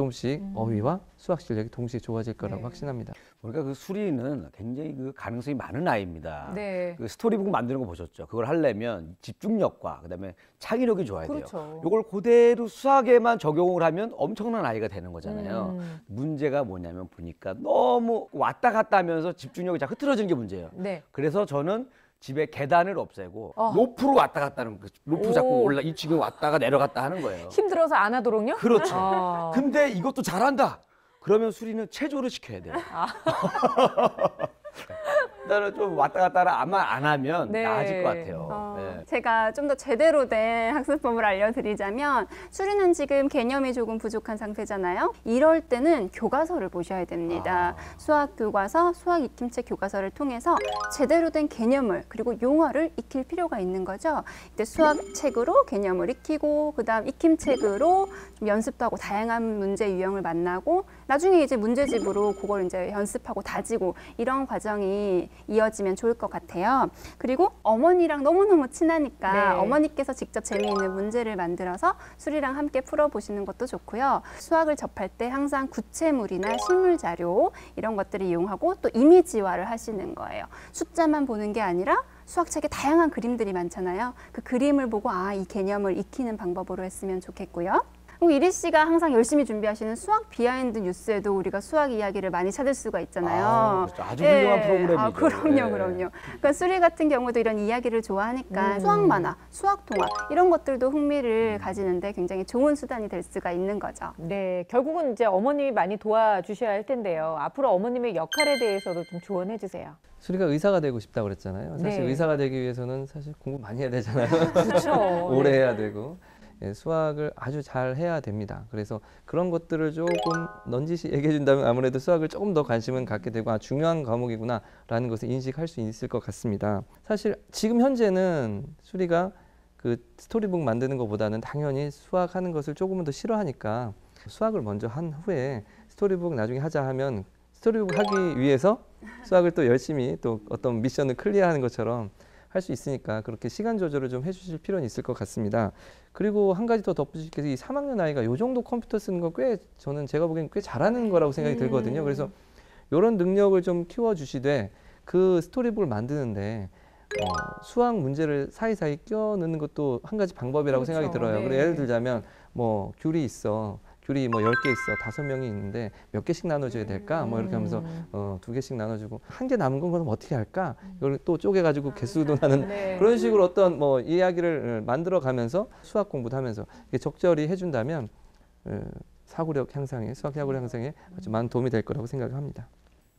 어휘와 수학 실력이 동시에 좋아질 거라고 확신합니다. 그러니까 그 수리는 굉장히 그 가능성이 많은 아이입니다. 네. 그 스토리북 만드는 거 보셨죠? 그걸 하려면 집중력과 그다음에 창의력이 좋아야 돼요. 그렇죠. 이걸 그대로 수학에만 적용을 하면 엄청난 아이가 되는 거잖아요. 문제가 뭐냐면 보니까 너무 왔다 갔다 하면서 집중력이 자 흐트러지는 게 문제예요. 네. 그래서 저는 집에 계단을 없애고 로프로 왔다 갔다 하는 거. 로프 잡고 올라 2층에 왔다가 내려갔다 하는 거예요. 힘들어서 안 하도록요? 그렇죠. 근데 이것도 잘한다. 그러면 수리는 체조를 시켜야 돼요. 나는 좀 왔다 갔다 아마 안 하면 네. 나아질 것 같아요. 네. 제가 좀 더 제대로 된 학습법을 알려드리자면 수리는 지금 개념이 조금 부족한 상태잖아요. 이럴 때는 교과서를 보셔야 됩니다. 수학 교과서, 수학 익힘책 교과서를 통해서 제대로 된 개념을 그리고 용어를 익힐 필요가 있는 거죠. 이때 수학책으로 개념을 익히고 그다음 익힘책으로 좀 연습도 하고 다양한 문제 유형을 만나고 나중에 이제 문제집으로 그걸 이제 연습하고 다지고 이런 과정이 이어지면 좋을 것 같아요. 그리고 어머니랑 너무너무 친하니까 네. 어머니께서 직접 재미있는 문제를 만들어서 수리랑 함께 풀어보시는 것도 좋고요. 수학을 접할 때 항상 구체물이나 실물 자료 이런 것들을 이용하고 또 이미지화를 하시는 거예요. 숫자만 보는 게 아니라 수학책에 다양한 그림들이 많잖아요. 그 그림을 보고 이 개념을 익히는 방법으로 했으면 좋겠고요. 그리고 이리 씨가 항상 열심히 준비하시는 수학 비하인드 뉴스에도 우리가 수학 이야기를 많이 찾을 수가 있잖아요. 그렇죠. 아주 훌륭한 프로그램이죠. 그럼요. 그러니까 수리 같은 경우도 이런 이야기를 좋아하니까 수학 만화, 수학 동화 이런 것들도 흥미를 가지는데 굉장히 좋은 수단이 될 수가 있는 거죠. 네, 결국은 이제 어머님이 많이 도와주셔야 할 텐데요. 앞으로 어머님의 역할에 대해서도 좀 조언해 주세요. 수리가 의사가 되고 싶다고 그랬잖아요. 사실 네. 의사가 되기 위해서는 사실 공부 많이 해야 되잖아요. 그렇죠. 오래 해야 되고. 수학을 아주 잘 해야 됩니다. 그래서 그런 것들을 조금 넌지시 얘기해 준다면 아무래도 수학을 조금 더 관심을 갖게 되고 중요한 과목이구나 라는 것을 인식할 수 있을 것 같습니다. 사실 지금 현재는 수리가 그 스토리북 만드는 것보다는 당연히 수학하는 것을 조금은 더 싫어하니까 수학을 먼저 한 후에 스토리북 나중에 하자 하면 스토리북 하기 위해서 수학을 또 열심히 또 어떤 미션을 클리어하는 것처럼 할 수 있으니까 그렇게 시간 조절을 좀 해주실 필요는 있을 것 같습니다. 그리고 한 가지 더 덧붙일 게 이 3학년 아이가 이 정도 컴퓨터 쓰는 거 제가 보기엔 꽤 잘하는 거라고 생각이 들거든요. 그래서 이런 능력을 좀 키워주시되 그 스토리북을 만드는데 수학 문제를 사이사이 껴넣는 것도 한 가지 방법이라고 그렇죠. 생각이 들어요. 네. 그리고 예를 들자면 뭐 귤이 있어. 귤이 뭐 10개 있어. 5명이 있는데 몇 개씩 나눠줘야 될까? 뭐 이렇게 하면서 2개씩 나눠주고 한 개 남은 건 그럼 어떻게 할까? 이걸 또 쪼개가지고 개수도 나는 네. 그런 식으로 어떤 뭐 이야기를 만들어 가면서 수학 공부도 하면서 적절히 해준다면 사고력 향상에, 수학 사고력 향상에 아주 많은 도움이 될 거라고 생각을 합니다.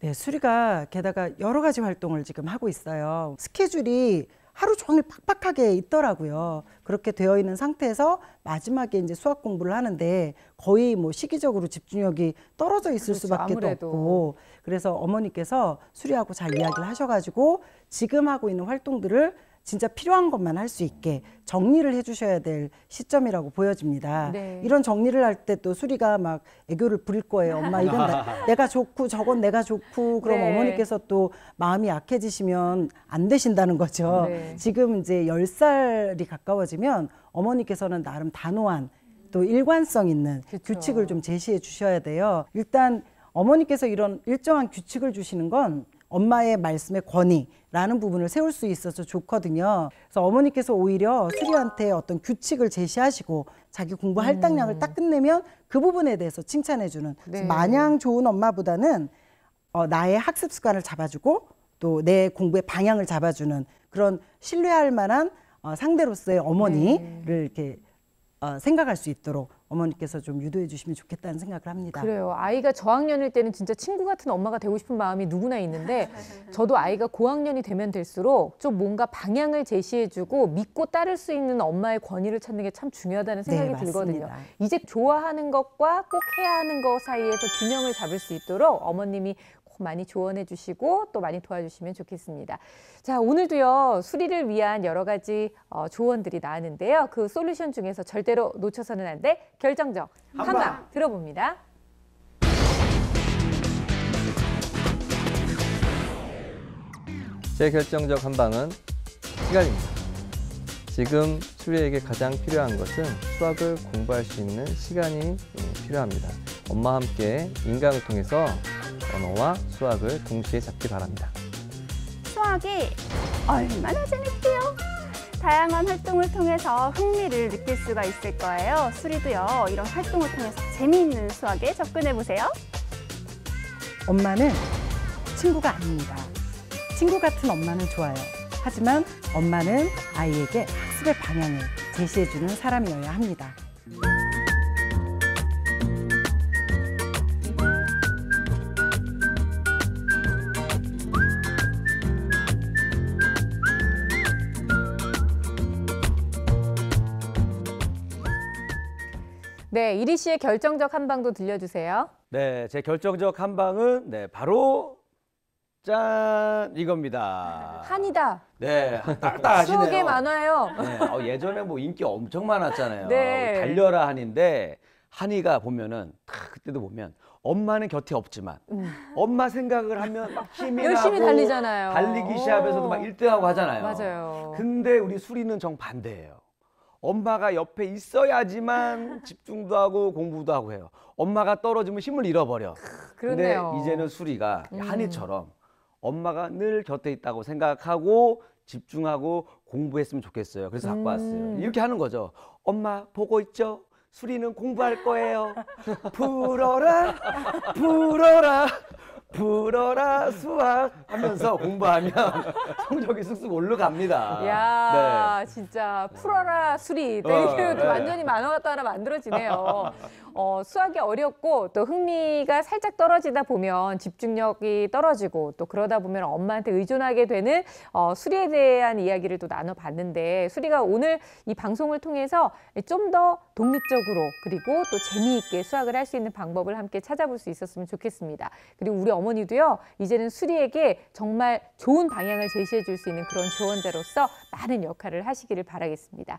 네, 수리가 게다가 여러 가지 활동을 지금 하고 있어요. 스케줄이 하루 종일 팍팍하게 있더라고요. 그렇게 되어 있는 상태에서 마지막에 이제 수학 공부를 하는데 거의 뭐 시기적으로 집중력이 떨어져 있을 그렇죠, 수밖에 아무래도. 없고, 그래서 어머니께서 수리하고 잘 이야기를 하셔가지고 지금 하고 있는 활동들을 진짜 필요한 것만 할 수 있게 정리를 해주셔야 될 시점이라고 보여집니다. 네. 이런 정리를 할 때 또 수리가 막 애교를 부릴 거예요. 엄마 이건 내가 좋고 저건 내가 좋고. 그럼 네. 어머니께서 또 마음이 약해지시면 안 되신다는 거죠. 네. 지금 이제 10살이 가까워지면 어머니께서는 나름 단호한 또 일관성 있는 그쵸. 규칙을 좀 제시해 주셔야 돼요. 일단 어머니께서 이런 일정한 규칙을 주시는 건 엄마의 말씀의 권위라는 부분을 세울 수 있어서 좋거든요. 그래서 어머니께서 오히려 수리한테 어떤 규칙을 제시하시고 자기 공부 할당량을 딱 끝내면 그 부분에 대해서 칭찬해주는 네. 마냥 좋은 엄마보다는 나의 학습 습관을 잡아주고 또 내 공부의 방향을 잡아주는 그런 신뢰할 만한 상대로서의 어머니를 이렇게 생각할 수 있도록 어머니께서 좀 유도해 주시면 좋겠다는 생각을 합니다. 그래요. 아이가 저학년일 때는 진짜 친구 같은 엄마가 되고 싶은 마음이 누구나 있는데 저도 아이가 고학년이 되면 될수록 좀 뭔가 방향을 제시해주고 믿고 따를 수 있는 엄마의 권위를 찾는 게 참 중요하다는 생각이 네, 들거든요. 맞습니다. 이제 좋아하는 것과 꼭 해야 하는 것 사이에서 균형을 잡을 수 있도록 어머님이 꼭 많이 조언해 주시고 또 많이 도와주시면 좋겠습니다. 자, 오늘도요, 수리를 위한 여러 가지 조언들이 나왔는데요. 그 솔루션 중에서 절대로 놓쳐서는 안 돼 결정적 한방 들어봅니다. 제 결정적 한방은 시간입니다. 지금 수리에게 가장 필요한 것은 수학을 공부할 수 있는 시간이 필요합니다. 엄마와 함께 인강을 통해서 언어와 수학을 동시에 잡기 바랍니다. 수학이 얼마나 재밌게요. 다양한 활동을 통해서 흥미를 느낄 수가 있을 거예요. 수리도요, 이런 활동을 통해서 재미있는 수학에 접근해보세요. 엄마는 친구가 아닙니다. 친구 같은 엄마는 좋아요. 하지만 엄마는 아이에게 학습의 방향을 제시해주는 사람이어야 합니다. 네, 이리 씨의 결정적 한방도 들려주세요. 네, 제 결정적 한방은 바로 짠 이겁니다. 한이다. 네, 딱딱하시네요. 수학에 많아요. 네, 예전에 뭐 인기 엄청 많았잖아요. 네. 달려라 한인데 한이가 보면은 그때도 보면 엄마는 곁에 없지만 엄마 생각을 하면 막 힘이 열심히 나고 달리잖아요. 달리기 시합에서도 막 1등하고 하잖아요. 맞아요. 근데 우리 수리는 정반대예요. 엄마가 옆에 있어야지만 집중도 하고 공부도 하고 해요. 엄마가 떨어지면 힘을 잃어버려. 그렇네요. 근데 이제는 수리가 한이처럼 엄마가 늘 곁에 있다고 생각하고 집중하고 공부했으면 좋겠어요. 그래서 갖고 왔어요. 이렇게 하는 거죠. 엄마 보고 있죠? 수리는 공부할 거예요. 풀어라, 풀어라, 풀어라 수학 하면서 공부하면 성적이 쑥쑥 올라갑니다. 야, 진짜 풀어라 수리. 이렇게 네. 완전히 만화가 하나 만들어지네요. 수학이 어렵고 또 흥미가 살짝 떨어지다 보면 집중력이 떨어지고 또 그러다 보면 엄마한테 의존하게 되는 수리에 대한 이야기를 또 나눠봤는데 수리가 오늘 이 방송을 통해서 좀 더 독립적으로 그리고 또 재미있게 수학을 할 수 있는 방법을 함께 찾아볼 수 있었으면 좋겠습니다. 그리고 우리 어머니도요, 이제는 수리에게 정말 좋은 방향을 제시해 줄 수 있는 그런 조언자로서 많은 역할을 하시기를 바라겠습니다.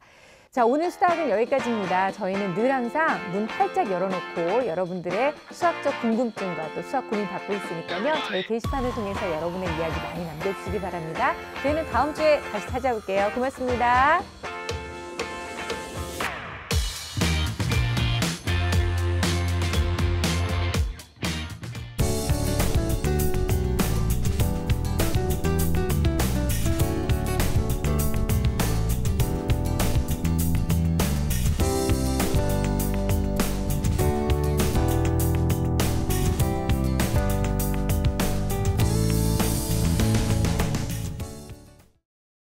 자, 오늘 수학은 여기까지입니다. 저희는 늘 항상 문 활짝 열어놓고 여러분들의 수학적 궁금증과 또 수학 고민 받고 있으니까요. 저희 게시판을 통해서 여러분의 이야기 많이 남겨주시기 바랍니다. 저희는 다음 주에 다시 찾아올게요. 고맙습니다.